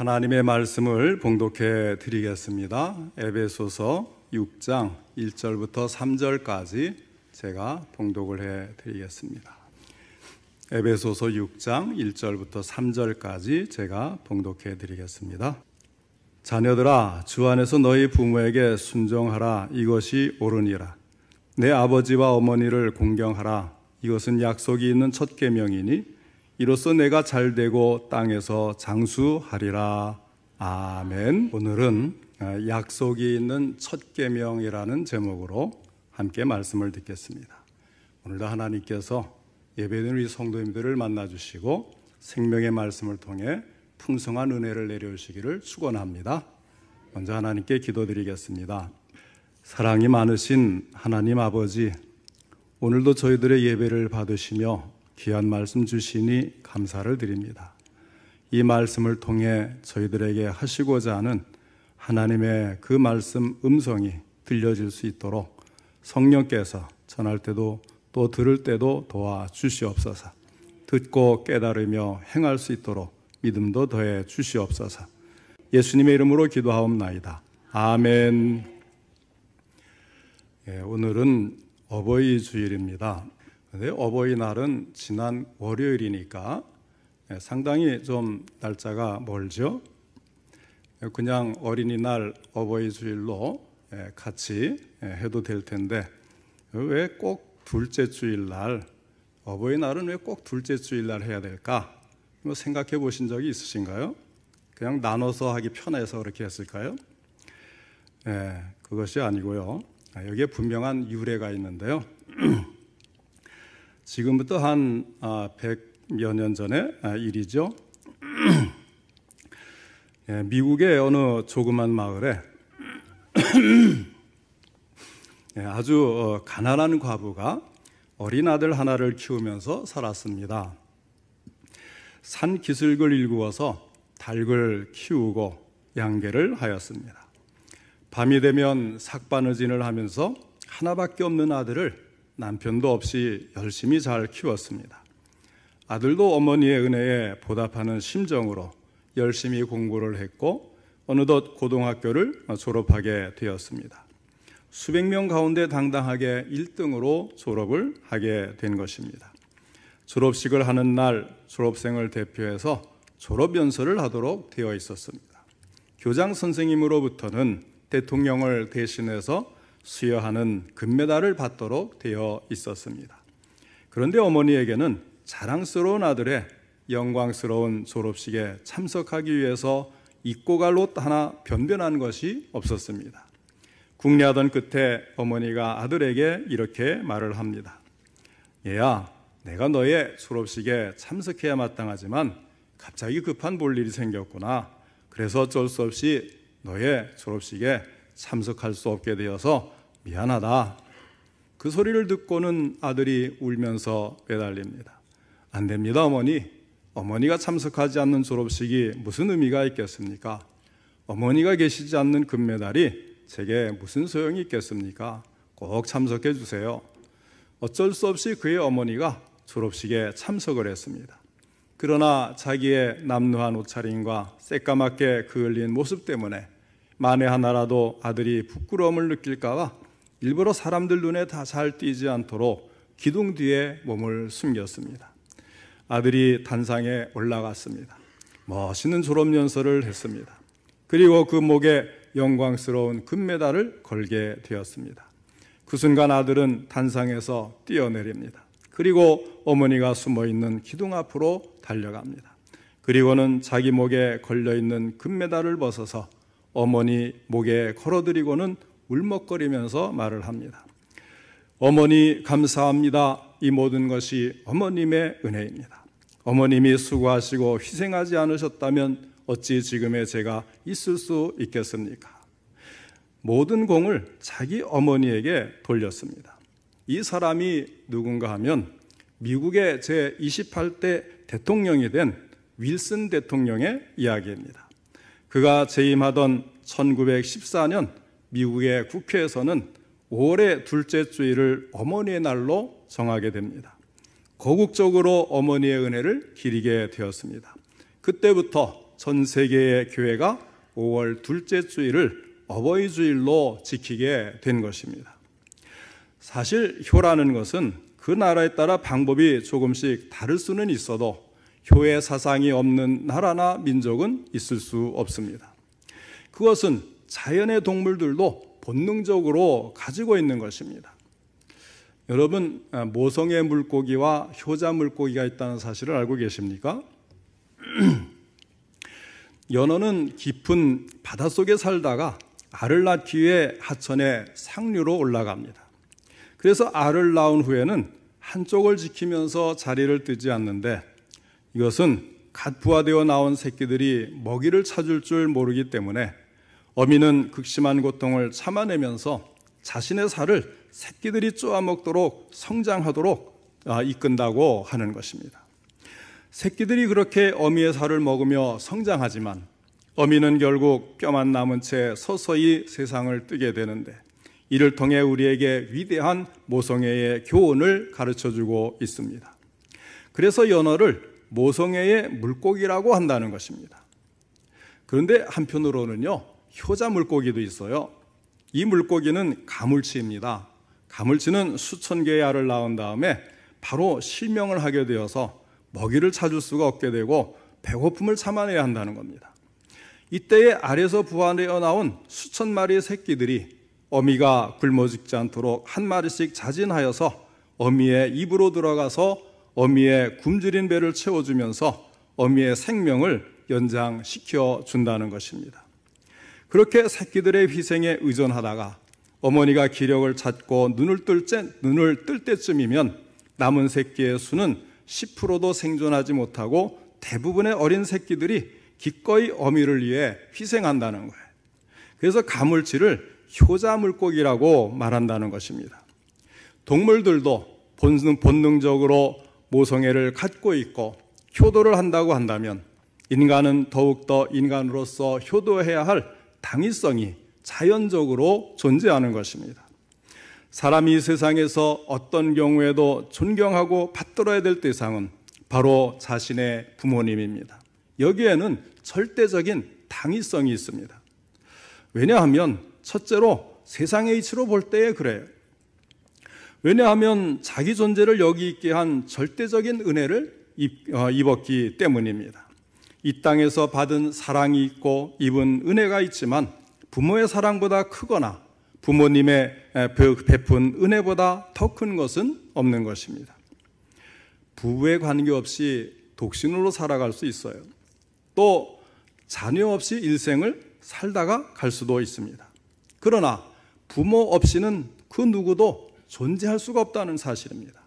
하나님의 말씀을 봉독해 드리겠습니다. 에베소서 6장 1절부터 3절까지 제가 봉독을 해 드리겠습니다. 에베소서 6장 1절부터 3절까지 제가 봉독해 드리겠습니다. 자녀들아, 주 안에서 너희 부모에게 순종하라. 이것이 옳으니라. 내 아버지와 어머니를 공경하라. 이것은 약속이 있는 첫 계명이니 이로써 내가 잘되고 땅에서 장수하리라. 아멘. 오늘은 약속이 있는 첫 계명이라는 제목으로 함께 말씀을 듣겠습니다. 오늘도 하나님께서 예배드리는 우리 성도님들을 만나주시고 생명의 말씀을 통해 풍성한 은혜를 내려주시기를 축원합니다. 먼저 하나님께 기도드리겠습니다. 사랑이 많으신 하나님 아버지, 오늘도 저희들의 예배를 받으시며 귀한 말씀 주시니 감사를 드립니다. 이 말씀을 통해 저희들에게 하시고자 하는 하나님의 그 말씀 음성이 들려질 수 있도록 성령께서 전할 때도 또 들을 때도 도와주시옵소서. 듣고 깨달으며 행할 수 있도록 믿음도 더해 주시옵소서. 예수님의 이름으로 기도하옵나이다. 아멘. 오늘은 어버이 주일입니다. 근데 어버이날은 지난 월요일이니까 상당히 좀 날짜가 멀죠. 그냥 어린이날 어버이 주일로 같이 해도 될 텐데 왜 꼭 둘째 주일날, 어버이날은 왜 꼭 둘째 주일날 해야 될까? 생각해 보신 적이 있으신가요? 그냥 나눠서 하기 편해서 그렇게 했을까요? 그것이 아니고요. 여기에 분명한 유래가 있는데요. 지금부터 한 100여 년 전의 일이죠. 미국의 어느 조그만 마을에 아주 가난한 과부가 어린 아들 하나를 키우면서 살았습니다. 산 기슭을 일구어서 닭을 키우고 양계를 하였습니다. 밤이 되면 삭바느질을 하면서 하나밖에 없는 아들을 남편도 없이 열심히 잘 키웠습니다. 아들도 어머니의 은혜에 보답하는 심정으로 열심히 공부를 했고 어느덧 고등학교를 졸업하게 되었습니다. 수백 명 가운데 당당하게 1등으로 졸업을 하게 된 것입니다. 졸업식을 하는 날 졸업생을 대표해서 졸업연설을 하도록 되어 있었습니다. 교장 선생님으로부터는 대통령을 대신해서 수여하는 금메달을 받도록 되어 있었습니다. 그런데 어머니에게는 자랑스러운 아들의 영광스러운 졸업식에 참석하기 위해서 입고 갈 옷 하나 변변한 것이 없었습니다. 궁리하던 끝에 어머니가 아들에게 이렇게 말을 합니다. 얘야, 내가 너의 졸업식에 참석해야 마땅하지만 갑자기 급한 볼일이 생겼구나. 그래서 어쩔 수 없이 너의 졸업식에 참석할 수 없게 되어서 미안하다. 그 소리를 듣고는 아들이 울면서 매달립니다. 안 됩니다, 어머니. 어머니가 참석하지 않는 졸업식이 무슨 의미가 있겠습니까? 어머니가 계시지 않는 금메달이 제게 무슨 소용이 있겠습니까? 꼭 참석해 주세요. 어쩔 수 없이 그의 어머니가 졸업식에 참석을 했습니다. 그러나 자기의 남루한 옷차림과 새까맣게 그을린 모습 때문에 만에 하나라도 아들이 부끄러움을 느낄까 봐 일부러 사람들 눈에 다 잘 띄지 않도록 기둥 뒤에 몸을 숨겼습니다. 아들이 단상에 올라갔습니다. 멋있는 졸업연설을 했습니다. 그리고 그 목에 영광스러운 금메달을 걸게 되었습니다. 그 순간 아들은 단상에서 뛰어내립니다. 그리고 어머니가 숨어있는 기둥 앞으로 달려갑니다. 그리고는 자기 목에 걸려있는 금메달을 벗어서 어머니 목에 걸어드리고는 울먹거리면서 말을 합니다. 어머니 감사합니다. 이 모든 것이 어머님의 은혜입니다. 어머님이 수고하시고 희생하지 않으셨다면 어찌 지금의 제가 있을 수 있겠습니까? 모든 공을 자기 어머니에게 돌렸습니다. 이 사람이 누군가 하면 미국의 제28대 대통령이 된 윌슨 대통령의 이야기입니다. 그가 재임하던 1914년 미국의 국회에서는 5월의 둘째 주일을 어머니의 날로 정하게 됩니다. 거국적으로 어머니의 은혜를 기리게 되었습니다. 그때부터 전 세계의 교회가 5월 둘째 주일을 어버이 주일로 지키게 된 것입니다. 사실 효라는 것은 그 나라에 따라 방법이 조금씩 다를 수는 있어도 효의 사상이 없는 나라나 민족은 있을 수 없습니다. 그것은 자연의 동물들도 본능적으로 가지고 있는 것입니다. 여러분, 모성애 물고기와 효자 물고기가 있다는 사실을 알고 계십니까? 연어는 깊은 바닷속에 살다가 알을 낳기 위해 하천에 상류로 올라갑니다. 그래서 알을 낳은 후에는 한쪽을 지키면서 자리를 뜨지 않는데, 이것은 갓 부화되어 나온 새끼들이 먹이를 찾을 줄 모르기 때문에 어미는 극심한 고통을 참아내면서 자신의 살을 새끼들이 쪼아먹도록 성장하도록 이끈다고 하는 것입니다. 새끼들이 그렇게 어미의 살을 먹으며 성장하지만 어미는 결국 뼈만 남은 채 서서히 세상을 뜨게 되는데, 이를 통해 우리에게 위대한 모성애의 교훈을 가르쳐주고 있습니다. 그래서 연어를 모성애의 물고기라고 한다는 것입니다. 그런데 한편으로는요, 효자 물고기도 있어요. 이 물고기는 가물치입니다. 가물치는 수천 개의 알을 낳은 다음에 바로 실명을 하게 되어서 먹이를 찾을 수가 없게 되고 배고픔을 참아내야 한다는 겁니다. 이때에 알에서 부화되어 나온 수천 마리의 새끼들이 어미가 굶어 죽지 않도록 한 마리씩 자진하여서 어미의 입으로 들어가서 어미의 굶주린 배를 채워주면서 어미의 생명을 연장시켜 준다는 것입니다. 그렇게 새끼들의 희생에 의존하다가 어머니가 기력을 찾고 눈을 뜰 때쯤이면 남은 새끼의 수는 10%도 생존하지 못하고 대부분의 어린 새끼들이 기꺼이 어미를 위해 희생한다는 거예요. 그래서 가물치를 효자 물고기라고 말한다는 것입니다. 동물들도 본능적으로 모성애를 갖고 있고 효도를 한다고 한다면 인간은 더욱더 인간으로서 효도해야 할 당위성이 자연적으로 존재하는 것입니다. 사람이 세상에서 어떤 경우에도 존경하고 받들어야 될 대상은 바로 자신의 부모님입니다. 여기에는 절대적인 당위성이 있습니다. 왜냐하면 첫째로 세상의 이치로 볼 때에 그래요. 왜냐하면 자기 존재를 여기 있게 한 절대적인 은혜를 입었기 때문입니다. 이 땅에서 받은 사랑이 있고 입은 은혜가 있지만 부모의 사랑보다 크거나 부모님의 베푼 은혜보다 더 큰 것은 없는 것입니다. 부부에 관계없이 독신으로 살아갈 수 있어요. 또 자녀 없이 일생을 살다가 갈 수도 있습니다. 그러나 부모 없이는 그 누구도 존재할 수가 없다는 사실입니다.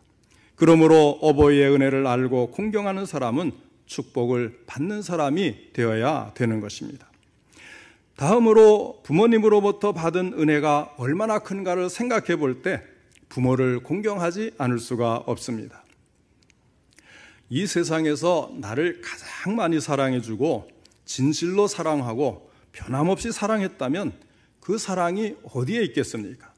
그러므로 어버이의 은혜를 알고 공경하는 사람은 축복을 받는 사람이 되어야 되는 것입니다. 다음으로 부모님으로부터 받은 은혜가 얼마나 큰가를 생각해 볼 때 부모를 공경하지 않을 수가 없습니다. 이 세상에서 나를 가장 많이 사랑해주고 진실로 사랑하고 변함없이 사랑했다면 그 사랑이 어디에 있겠습니까?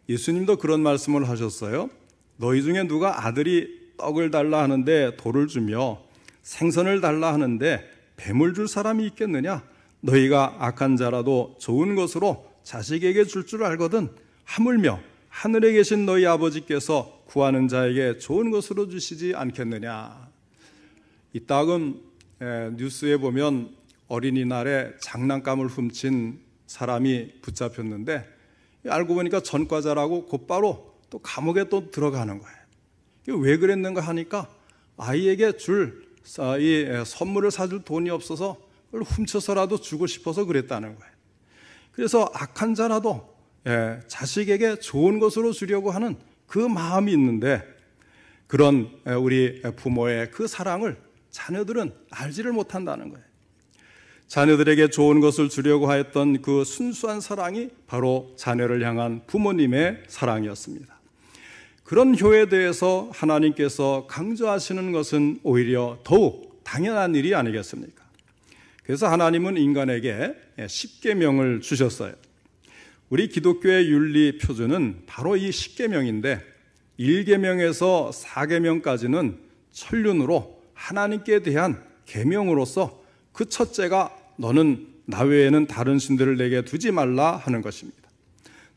예수님도 그런 말씀을 하셨어요. 너희 중에 누가 아들이 떡을 달라 하는데 돌을 주며 생선을 달라 하는데 뱀을 줄 사람이 있겠느냐? 너희가 악한 자라도 좋은 것으로 자식에게 줄 줄 알거든 하물며 하늘에 계신 너희 아버지께서 구하는 자에게 좋은 것으로 주시지 않겠느냐. 이따금 뉴스에 보면 어린이날에 장난감을 훔친 사람이 붙잡혔는데 알고 보니까 전과자라고 곧바로 또 감옥에 또 들어가는 거예요. 왜 그랬는가 하니까 아이에게 줄 이 선물을 사줄 돈이 없어서 그걸 훔쳐서라도 주고 싶어서 그랬다는 거예요. 그래서 악한 자라도 자식에게 좋은 것으로 주려고 하는 그 마음이 있는데 그런 우리 부모의 그 사랑을 자녀들은 알지를 못한다는 거예요. 자녀들에게 좋은 것을 주려고 하였던 그 순수한 사랑이 바로 자녀를 향한 부모님의 사랑이었습니다. 그런 효에 대해서 하나님께서 강조하시는 것은 오히려 더욱 당연한 일이 아니겠습니까? 그래서 하나님은 인간에게 10계명을 주셨어요. 우리 기독교의 윤리 표준은 바로 이 10계명인데 1계명에서 4계명까지는 천륜으로 하나님께 대한 계명으로서 그 첫째가 너는 나 외에는 다른 신들을 내게 두지 말라 하는 것입니다.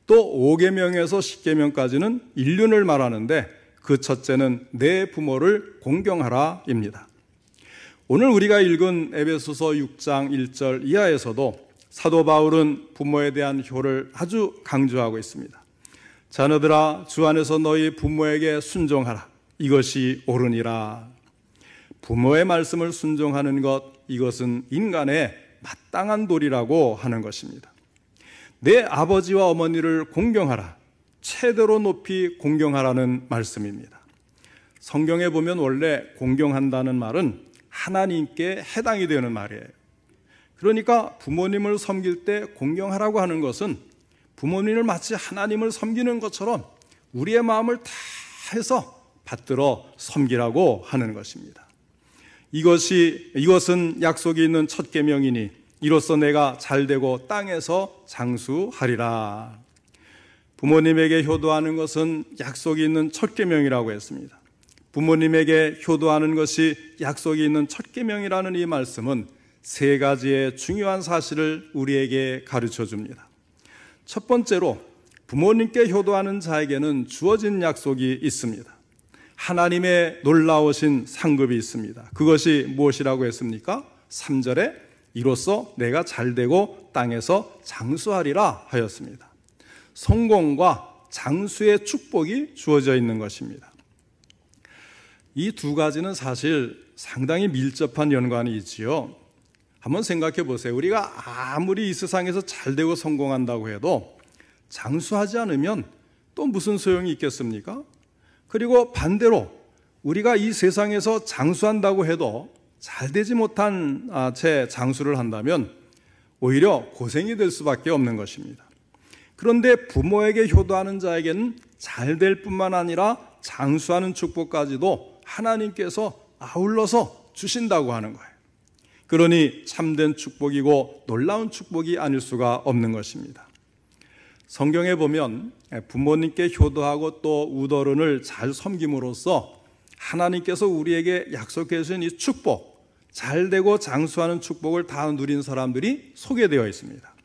또 5계명에서 10계명까지는 인륜을 말하는데 그 첫째는 내 부모를 공경하라입니다. 오늘 우리가 읽은 에베소서 6장 1절 이하에서도 사도 바울은 부모에 대한 효를 아주 강조하고 있습니다. 자녀들아, 주 안에서 너희 부모에게 순종하라. 이것이 옳으니라. 부모의 말씀을 순종하는 것, 이것은 인간의 마땅한 도리라고 하는 것입니다. 내 아버지와 어머니를 공경하라. 최대로 높이 공경하라는 말씀입니다. 성경에 보면 원래 공경한다는 말은 하나님께 해당이 되는 말이에요. 그러니까 부모님을 섬길 때 공경하라고 하는 것은 부모님을 마치 하나님을 섬기는 것처럼 우리의 마음을 다 해서 받들어 섬기라고 하는 것입니다. 이것은 약속이 있는 첫 계명이니 이로써 내가 잘되고 땅에서 장수하리라. 부모님에게 효도하는 것은 약속이 있는 첫 계명이라고 했습니다. 부모님에게 효도하는 것이 약속이 있는 첫 계명이라는 이 말씀은 세 가지의 중요한 사실을 우리에게 가르쳐 줍니다. 첫 번째로 부모님께 효도하는 자에게는 주어진 약속이 있습니다. 하나님의 놀라우신 상급이 있습니다. 그것이 무엇이라고 했습니까? 3절에 이로써 내가 잘되고 땅에서 장수하리라 하였습니다. 성공과 장수의 축복이 주어져 있는 것입니다. 이 두 가지는 사실 상당히 밀접한 연관이 있지요. 한번 생각해 보세요. 우리가 아무리 이 세상에서 잘되고 성공한다고 해도 장수하지 않으면 또 무슨 소용이 있겠습니까? 그리고 반대로 우리가 이 세상에서 장수한다고 해도 잘되지 못한 채 장수를 한다면 오히려 고생이 될 수밖에 없는 것입니다. 그런데 부모에게 효도하는 자에게는 잘될 뿐만 아니라 장수하는 축복까지도 하나님께서 아울러서 주신다고 하는 거예요. 그러니 참된 축복이고 놀라운 축복이 아닐 수가 없는 것입니다. 성경에 보면 부모님께 효도하고 또 우더른을 잘 섬김으로써 하나님께서 우리에게 약속해 주신 이 축복, 잘되고 장수하는 축복을 다 누린 사람들이 소개되어 있습니다.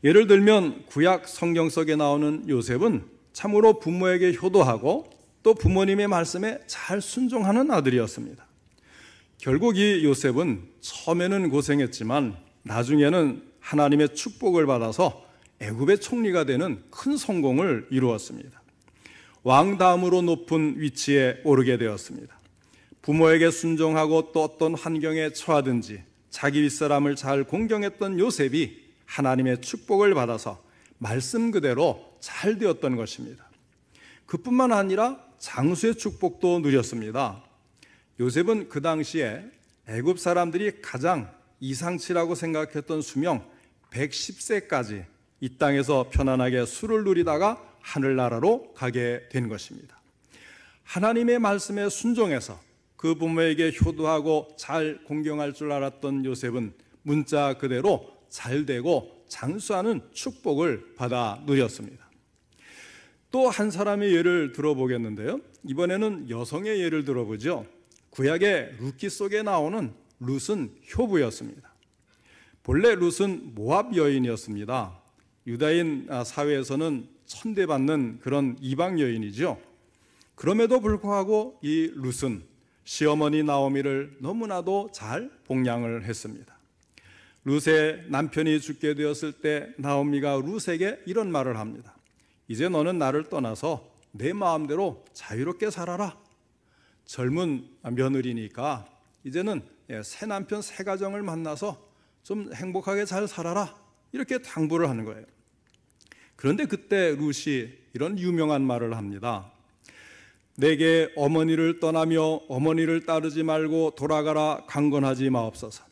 예를 들면 구약 성경 속에 나오는 요셉은 참으로 부모에게 효도하고 또 부모님의 말씀에 잘 순종하는 아들이었습니다. 결국 이 요셉은 처음에는 고생했지만 나중에는 하나님의 축복을 받아서 애굽의 총리가 되는 큰 성공을 이루었습니다. 왕 다음으로 높은 위치에 오르게 되었습니다. 부모에게 순종하고 또 어떤 환경에 처하든지 자기 윗사람을 잘 공경했던 요셉이 하나님의 축복을 받아서 말씀 그대로 잘 되었던 것입니다. 그뿐만 아니라 장수의 축복도 누렸습니다. 요셉은 그 당시에 애굽 사람들이 가장 이상치라고 생각했던 수명 110세까지 이 땅에서 편안하게 수를 누리다가 하늘나라로 가게 된 것입니다. 하나님의 말씀에 순종해서 그 부모에게 효도하고 잘 공경할 줄 알았던 요셉은 문자 그대로 잘되고 장수하는 축복을 받아 누렸습니다. 또 한 사람의 예를 들어보겠는데요. 이번에는 여성의 예를 들어보죠. 구약의 룻기 속에 나오는 룻은 효부였습니다. 본래 룻은 모압 여인이었습니다. 유다인 사회에서는 천대받는 그런 이방 여인이죠. 그럼에도 불구하고 이 룻은 시어머니 나오미를 너무나도 잘 복양을 했습니다. 룻의 남편이 죽게 되었을 때 나오미가 룻에게 이런 말을 합니다. 이제 너는 나를 떠나서 내 마음대로 자유롭게 살아라. 젊은 며느리니까 이제는 새 남편 새 가정을 만나서 좀 행복하게 잘 살아라. 이렇게 당부를 하는 거예요. 그런데 그때 룻이 이런 유명한 말을 합니다. 내게 어머니를 떠나며 어머니를 따르지 말고 돌아가라 강건하지 마옵소서.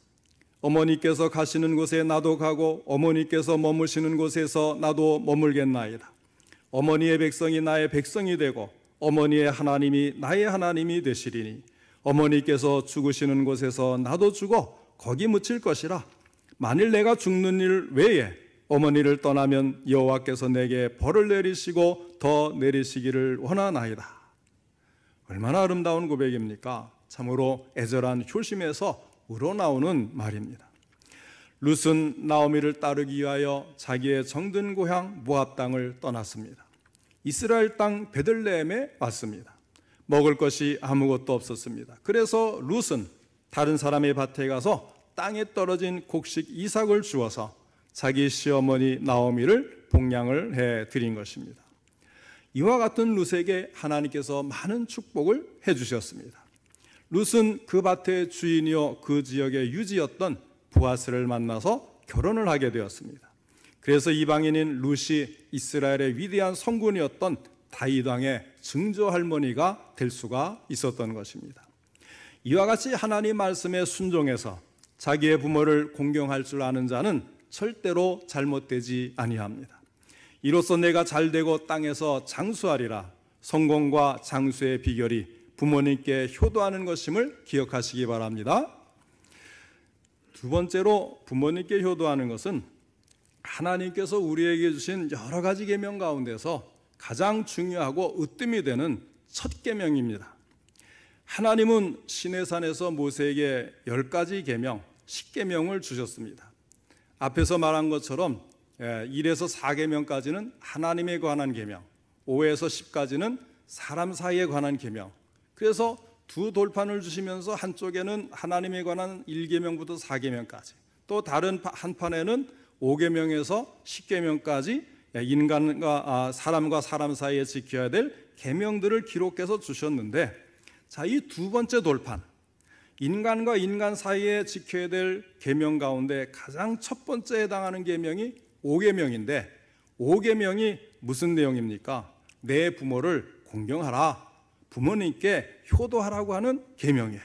어머니께서 가시는 곳에 나도 가고 어머니께서 머무시는 곳에서 나도 머물겠나이다. 어머니의 백성이 나의 백성이 되고 어머니의 하나님이 나의 하나님이 되시리니 어머니께서 죽으시는 곳에서 나도 죽어 거기 묻힐 것이라. 만일 내가 죽는 일 외에 어머니를 떠나면 여호와께서 내게 벌을 내리시고 더 내리시기를 원하나이다. 얼마나 아름다운 고백입니까? 참으로 애절한 효심에서 우러나오는 말입니다. 룻은 나오미를 따르기 위하여 자기의 정든 고향 모압 땅을 떠났습니다. 이스라엘 땅 베들레헴에 왔습니다. 먹을 것이 아무것도 없었습니다. 그래서 룻은 다른 사람의 밭에 가서 땅에 떨어진 곡식 이삭을 주어서 자기 시어머니 나오미를 봉양을 해드린 것입니다. 이와 같은 룻에게 하나님께서 많은 축복을 해주셨습니다. 룻은 그 밭의 주인이요 그 지역의 유지였던 보아스를 만나서 결혼을 하게 되었습니다. 그래서 이방인인 룻이 이스라엘의 위대한 성군이었던 다윗 왕의 증조 할머니가 될 수가 있었던 것입니다. 이와 같이 하나님 말씀에 순종해서 자기의 부모를 공경할 줄 아는 자는 절대로 잘못되지 아니합니다. 이로써 내가 잘되고 땅에서 장수하리라. 성공과 장수의 비결이 부모님께 효도하는 것임을 기억하시기 바랍니다. 두 번째로 부모님께 효도하는 것은 하나님께서 우리에게 주신 여러 가지 계명 가운데서 가장 중요하고 으뜸이 되는 첫 계명입니다. 하나님은 시내산에서 모세에게 10가지 계명, 10계명을 주셨습니다. 앞에서 말한 것처럼 1에서 4계명까지는 하나님에 관한 계명, 5에서 10까지는 사람 사이에 관한 계명. 그래서 두 돌판을 주시면서 한쪽에는 하나님에 관한 1계명부터 4계명까지, 또 다른 한판에는 5계명에서 10계명까지 인간과 사람과 사람 사이에 지켜야 될 계명들을 기록해서 주셨는데, 자, 이 두 번째 돌판, 인간과 인간 사이에 지켜야 될 계명 가운데 가장 첫 번째에 해당하는 계명이 5계명인데 5계명이 무슨 내용입니까? 내 부모를 공경하라, 부모님께 효도하라고 하는 계명이에요.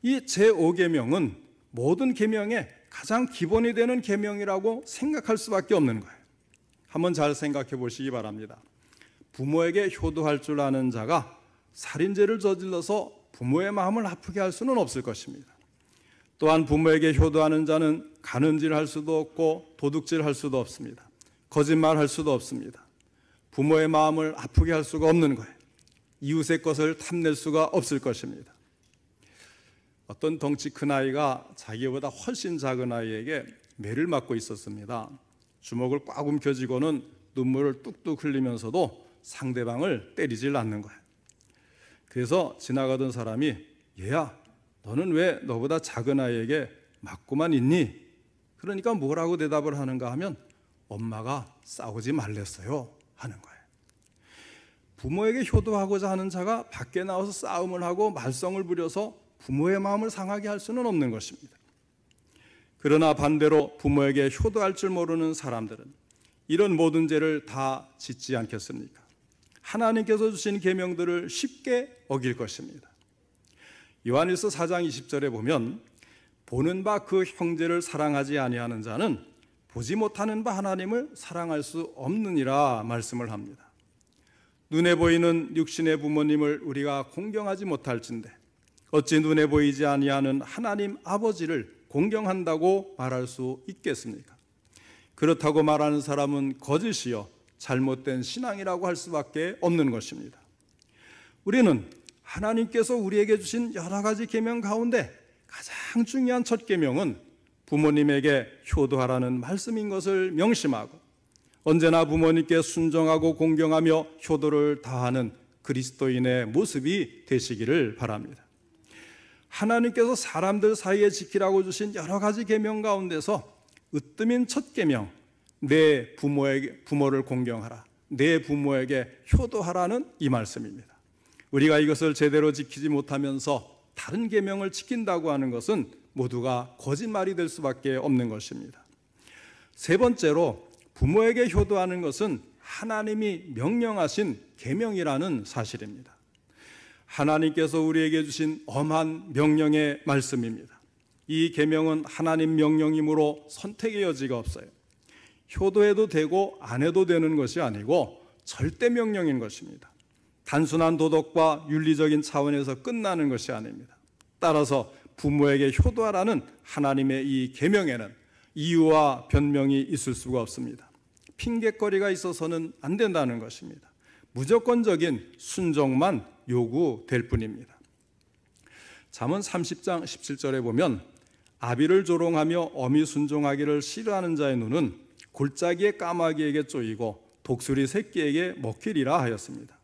이 제5계명은 모든 계명의 가장 기본이 되는 계명이라고 생각할 수밖에 없는 거예요. 한번 잘 생각해 보시기 바랍니다. 부모에게 효도할 줄 아는 자가 살인죄를 저질러서 부모의 마음을 아프게 할 수는 없을 것입니다. 또한 부모에게 효도하는 자는 가늠질 할 수도 없고 도둑질 할 수도 없습니다. 거짓말 할 수도 없습니다. 부모의 마음을 아프게 할 수가 없는 거예요. 이웃의 것을 탐낼 수가 없을 것입니다. 어떤 덩치 큰 아이가 자기보다 훨씬 작은 아이에게 매를 맞고 있었습니다. 주먹을 꽉 움켜쥐고는 눈물을 뚝뚝 흘리면서도 상대방을 때리질 않는 거예요. 그래서 지나가던 사람이, 얘야, 너는 왜 너보다 작은 아이에게 맞고만 있니? 그러니까 뭐라고 대답을 하는가 하면, 엄마가 싸우지 말랬어요 하는 거예요. 부모에게 효도하고자 하는 자가 밖에 나와서 싸움을 하고 말썽을 부려서 부모의 마음을 상하게 할 수는 없는 것입니다. 그러나 반대로 부모에게 효도할 줄 모르는 사람들은 이런 모든 죄를 다 짓지 않겠습니까? 하나님께서 주신 계명들을 쉽게 어길 것입니다. 요한일서 4장 20절에 보면, 보는 바 그 형제를 사랑하지 아니하는 자는 보지 못하는 바 하나님을 사랑할 수 없느니라 말씀을 합니다. 눈에 보이는 육신의 부모님을 우리가 공경하지 못할진대 어찌 눈에 보이지 아니하는 하나님 아버지를 공경한다고 말할 수 있겠습니까? 그렇다고 말하는 사람은 거짓이요 잘못된 신앙이라고 할 수밖에 없는 것입니다. 우리는 하나님께서 우리에게 주신 여러 가지 계명 가운데 가장 중요한 첫 계명은 부모님에게 효도하라는 말씀인 것을 명심하고 언제나 부모님께 순종하고 공경하며 효도를 다하는 그리스도인의 모습이 되시기를 바랍니다. 하나님께서 사람들 사이에 지키라고 주신 여러 가지 계명 가운데서 으뜸인 첫 계명, 내 부모를 공경하라, 내 부모에게 효도하라는 이 말씀입니다. 우리가 이것을 제대로 지키지 못하면서 다른 계명을 지킨다고 하는 것은 모두가 거짓말이 될 수밖에 없는 것입니다. 세 번째로 부모에게 효도하는 것은 하나님이 명령하신 계명이라는 사실입니다. 하나님께서 우리에게 주신 엄한 명령의 말씀입니다. 이 계명은 하나님 명령이므로 선택의 여지가 없어요. 효도해도 되고 안 해도 되는 것이 아니고 절대 명령인 것입니다. 단순한 도덕과 윤리적인 차원에서 끝나는 것이 아닙니다. 따라서 부모에게 효도하라는 하나님의 이 계명에는 이유와 변명이 있을 수가 없습니다. 핑계거리가 있어서는 안 된다는 것입니다. 무조건적인 순종만 요구될 뿐입니다. 잠언 30장 17절에 보면 아비를 조롱하며 어미 순종하기를 싫어하는 자의 눈은 골짜기의 까마귀에게 쪼이고 독수리 새끼에게 먹히리라 하였습니다.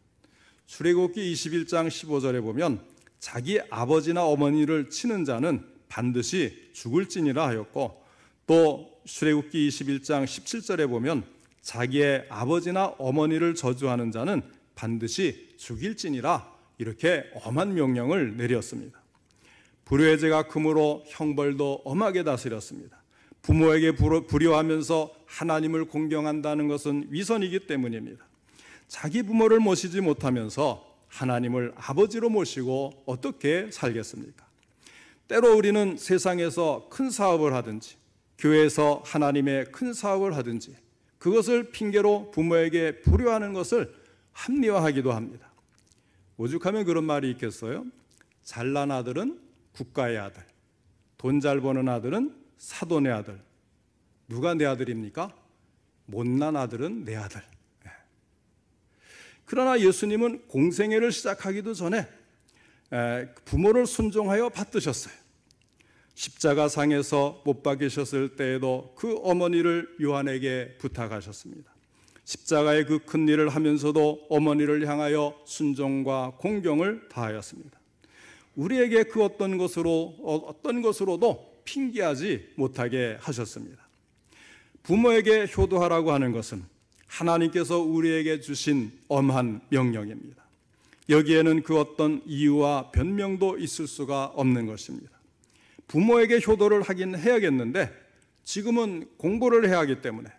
출애굽기 21장 15절에 보면 자기 아버지나 어머니를 치는 자는 반드시 죽을지니라 하였고, 또 출애굽기 21장 17절에 보면 자기의 아버지나 어머니를 저주하는 자는 반드시 죽일지니라, 이렇게 엄한 명령을 내렸습니다. 불효의 죄가 크므로 형벌도 엄하게 다스렸습니다. 부모에게 불효하면서 하나님을 공경한다는 것은 위선이기 때문입니다. 자기 부모를 모시지 못하면서 하나님을 아버지로 모시고 어떻게 살겠습니까? 때로 우리는 세상에서 큰 사업을 하든지 교회에서 하나님의 큰 사업을 하든지 그것을 핑계로 부모에게 불효하는 것을 합리화하기도 합니다. 오죽하면 그런 말이 있겠어요? 잘난 아들은 국가의 아들, 돈 잘 버는 아들은 사돈의 아들. 누가 내 아들입니까? 못난 아들은 내 아들. 그러나 예수님은 공생애를 시작하기도 전에 부모를 순종하여 받드셨어요. 십자가상에서 못 박히셨을 때에도 그 어머니를 요한에게 부탁하셨습니다. 십자가의 그 큰 일을 하면서도 어머니를 향하여 순종과 공경을 다하였습니다. 우리에게 그 어떤 것으로도 핑계하지 못하게 하셨습니다. 부모에게 효도하라고 하는 것은 하나님께서 우리에게 주신 엄한 명령입니다. 여기에는 그 어떤 이유와 변명도 있을 수가 없는 것입니다. 부모에게 효도를 하긴 해야겠는데 지금은 공부를 해야 하기 때문에,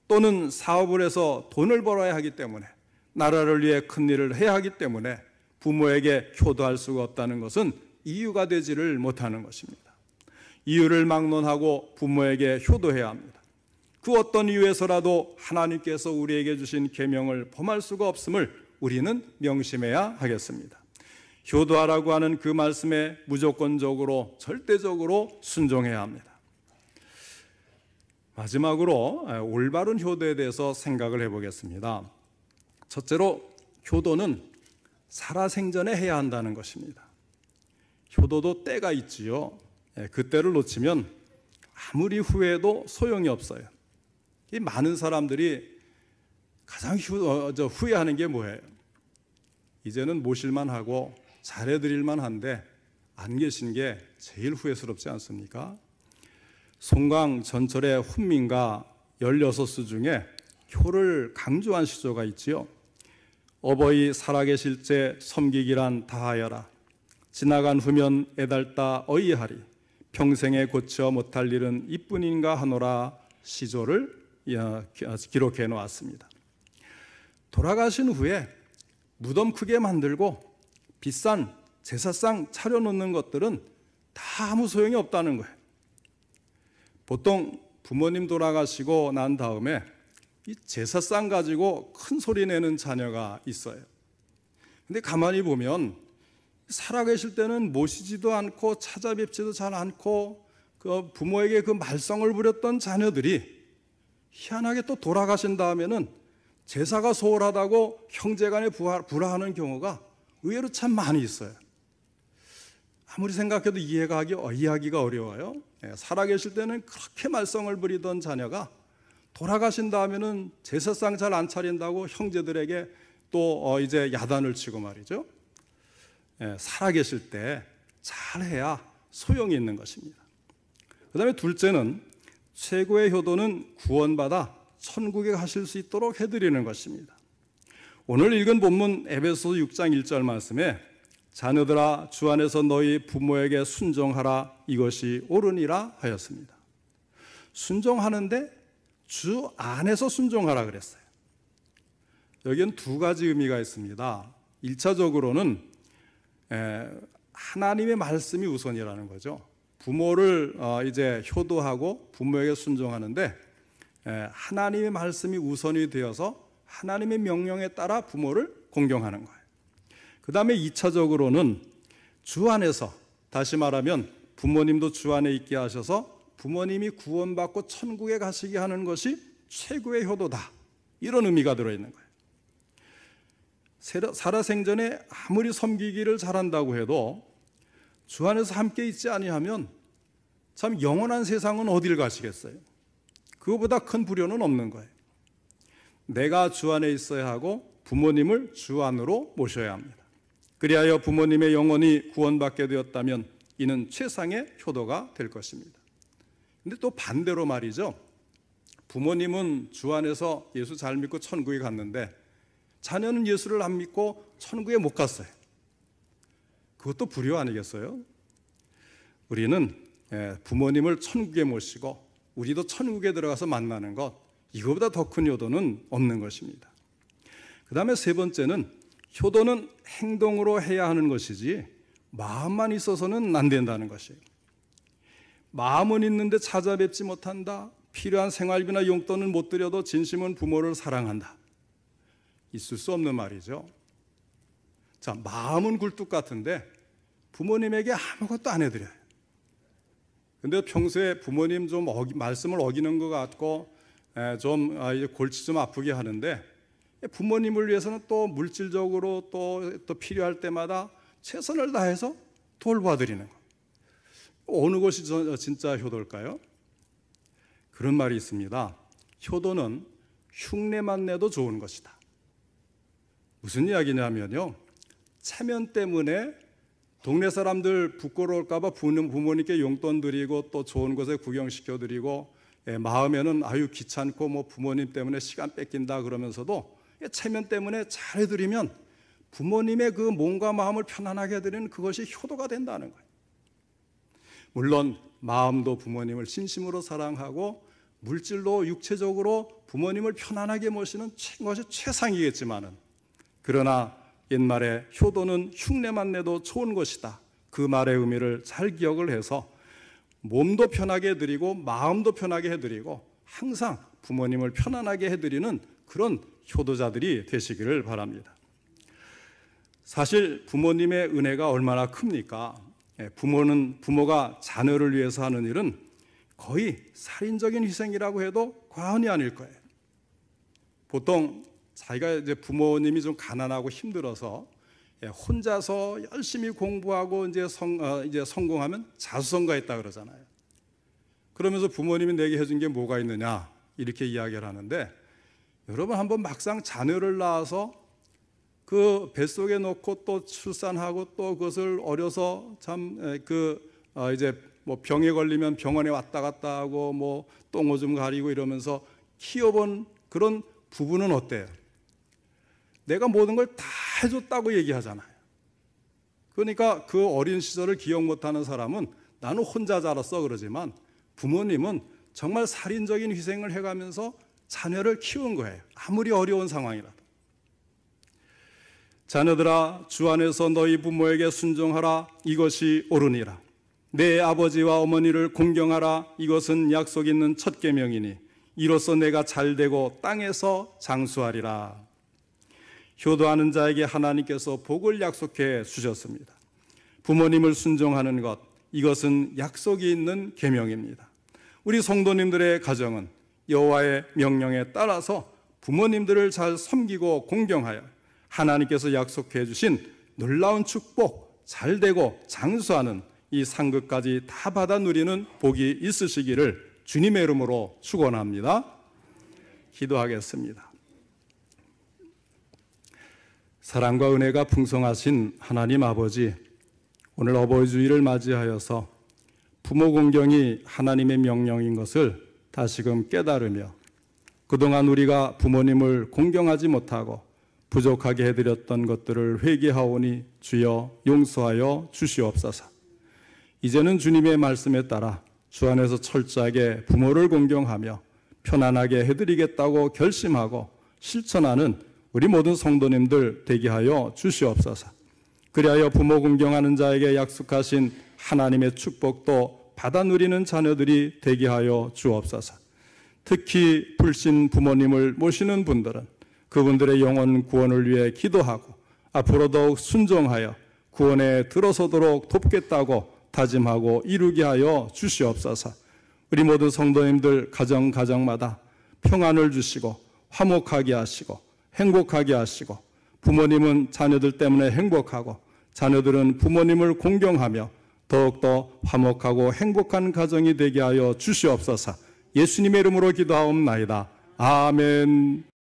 또는 사업을 해서 돈을 벌어야 하기 때문에, 나라를 위해 큰 일을 해야 하기 때문에 부모에게 효도할 수가 없다는 것은 이유가 되지를 못하는 것입니다. 이유를 막론하고 부모에게 효도해야 합니다. 그 어떤 이유에서라도 하나님께서 우리에게 주신 계명을 범할 수가 없음을 우리는 명심해야 하겠습니다. 효도하라고 하는 그 말씀에 무조건적으로 절대적으로 순종해야 합니다. 마지막으로 올바른 효도에 대해서 생각을 해보겠습니다. 첫째로, 효도는 살아생전에 해야 한다는 것입니다. 효도도 때가 있지요. 그 때를 놓치면 아무리 후회해도 소용이 없어요. 이 많은 사람들이 가장 후회하는 게 뭐예요? 이제는 모실만 하고 잘해드릴만 한데 안 계신 게 제일 후회스럽지 않습니까? 송강 전철의 훈민가 16수 중에 효를 강조한 시조가 있지요. 어버이 살아계실 때 섬기기란 다하여라. 지나간 후면 애달다 어이하리. 평생에 고쳐 못할 일은 이뿐인가 하노라 시조를 기록해 놓았습니다. 돌아가신 후에 무덤 크게 만들고 비싼 제사상 차려놓는 것들은 다 아무 소용이 없다는 거예요. 보통 부모님 돌아가시고 난 다음에 이 제사상 가지고 큰 소리 내는 자녀가 있어요. 근데 가만히 보면 살아계실 때는 모시지도 않고 찾아뵙지도 잘 않고 그 부모에게 그 말썽을 부렸던 자녀들이 희한하게 또 돌아가신 다음에는 제사가 소홀하다고 형제간에 불화하는 경우가 의외로 참 많이 있어요. 아무리 생각해도 이해하기가 어려워요. 살아계실 때는 그렇게 말썽을 부리던 자녀가 돌아가신 다음에는 제사상 잘 안 차린다고 형제들에게 또 이제 야단을 치고 말이죠. 살아계실 때 잘해야 소용이 있는 것입니다. 그 다음에 둘째는, 최고의 효도는 구원받아 천국에 가실 수 있도록 해드리는 것입니다. 오늘 읽은 본문 에베소서 6장 1절 말씀에 자녀들아 주 안에서 너희 부모에게 순종하라 이것이 옳으니라 하였습니다. 순종하는데 주 안에서 순종하라 그랬어요. 여기는 두 가지 의미가 있습니다. 1차적으로는 하나님의 말씀이 우선이라는 거죠. 부모를 이제 효도하고 부모에게 순종하는데 하나님의 말씀이 우선이 되어서 하나님의 명령에 따라 부모를 공경하는 거예요. 그 다음에 2차적으로는 주 안에서, 다시 말하면 부모님도 주 안에 있게 하셔서 부모님이 구원받고 천국에 가시게 하는 것이 최고의 효도다, 이런 의미가 들어있는 거예요. 살아생전에 아무리 섬기기를 잘한다고 해도 주 안에서 함께 있지 아니하면 참 영원한 세상은 어딜 가시겠어요? 그거보다 큰 불효는 없는 거예요. 내가 주 안에 있어야 하고 부모님을 주 안으로 모셔야 합니다. 그리하여 부모님의 영혼이 구원받게 되었다면 이는 최상의 효도가 될 것입니다. 근데 또 반대로 말이죠. 부모님은 주 안에서 예수 잘 믿고 천국에 갔는데 자녀는 예수를 안 믿고 천국에 못 갔어요. 그것도 불효 아니겠어요? 우리는 부모님을 천국에 모시고 우리도 천국에 들어가서 만나는 것, 이거보다 더 큰 효도는 없는 것입니다. 그 다음에 세 번째는 효도는 행동으로 해야 하는 것이지 마음만 있어서는 안 된다는 것이에요. 마음은 있는데 찾아뵙지 못한다. 필요한 생활비나 용돈은 못 드려도 진심은 부모를 사랑한다. 있을 수 없는 말이죠. 자, 마음은 굴뚝 같은데 부모님에게 아무것도 안 해드려요. 근데 평소에 부모님 좀 말씀을 어기는 것 같고 좀 골치 좀 아프게 하는데 부모님을 위해서는 또 물질적으로 또 필요할 때마다 최선을 다해서 돌봐드리는 것. 어느 것이 진짜 효도일까요? 그런 말이 있습니다. 효도는 흉내만 내도 좋은 것이다. 무슨 이야기냐면요, 체면 때문에 동네 사람들 부끄러울까 봐 부모님께 용돈 드리고 또 좋은 곳에 구경시켜 드리고 마음에는 아유 귀찮고 뭐 부모님 때문에 시간 뺏긴다 그러면서도 체면 때문에 잘해드리면 부모님의 그 몸과 마음을 편안하게 해드리는 그것이 효도가 된다는 거예요. 물론 마음도 부모님을 진심으로 사랑하고 물질로 육체적으로 부모님을 편안하게 모시는 것이 최상이겠지만은, 그러나 옛말에 효도는 흉내만 내도 좋은 것이다, 그 말의 의미를 잘 기억을 해서 몸도 편하게 해드리고 마음도 편하게 해드리고 항상 부모님을 편안하게 해드리는 그런 효도자들이 되시기를 바랍니다. 사실 부모님의 은혜가 얼마나 큽니까? 부모가 자녀를 위해서 하는 일은 거의 살인적인 희생이라고 해도 과언이 아닐 거예요. 보통 자기가 이제 부모님이 좀 가난하고 힘들어서 혼자서 열심히 공부하고 이제 성공하면 자수성가했다 그러잖아요. 그러면서 부모님이 내게 해준 게 뭐가 있느냐 이렇게 이야기를 하는데, 여러분 한번 막상 자녀를 낳아서 그 뱃속에 놓고 또 출산하고 또 그것을 어려서 참 이제 뭐 병에 걸리면 병원에 왔다 갔다 하고 뭐 똥오줌 가리고 이러면서 키워본 그런 부부는 어때요? 내가 모든 걸 다 해줬다고 얘기하잖아요. 그러니까 그 어린 시절을 기억 못하는 사람은 나는 혼자 자랐어 그러지만, 부모님은 정말 살인적인 희생을 해가면서 자녀를 키운 거예요. 아무리 어려운 상황이라도. 자녀들아, 주 안에서 너희 부모에게 순종하라. 이것이 옳으니라. 내 아버지와 어머니를 공경하라. 이것은 약속 있는 첫 계명이니 이로써 내가 잘되고 땅에서 장수하리라. 효도하는 자에게 하나님께서 복을 약속해 주셨습니다. 부모님을 순종하는 것, 이것은 약속이 있는 계명입니다. 우리 성도님들의 가정은 여호와의 명령에 따라서 부모님들을 잘 섬기고 공경하여 하나님께서 약속해 주신 놀라운 축복, 잘되고 장수하는 이 상급까지 다 받아 누리는 복이 있으시기를 주님의 이름으로 축원합니다. 기도하겠습니다. 사랑과 은혜가 풍성하신 하나님 아버지, 오늘 어버이 주일을 맞이하여서 부모 공경이 하나님의 명령인 것을 다시금 깨달으며 그동안 우리가 부모님을 공경하지 못하고 부족하게 해드렸던 것들을 회개하오니 주여 용서하여 주시옵소서. 이제는 주님의 말씀에 따라 주 안에서 철저하게 부모를 공경하며 편안하게 해드리겠다고 결심하고 실천하는 우리 모든 성도님들 되게 하여 주시옵소서. 그리하여 부모 공경하는 자에게 약속하신 하나님의 축복도 받아 누리는 자녀들이 되게 하여 주옵소서. 특히 불신 부모님을 모시는 분들은 그분들의 영혼 구원을 위해 기도하고 앞으로 더욱 순종하여 구원에 들어서도록 돕겠다고 다짐하고 이루게 하여 주시옵소서. 우리 모든 성도님들 가정마다 평안을 주시고 화목하게 하시고 행복하게 하시고, 부모님은 자녀들 때문에 행복하고 자녀들은 부모님을 공경하며 더욱더 화목하고 행복한 가정이 되게 하여 주시옵소서. 예수님의 이름으로 기도하옵나이다. 아멘.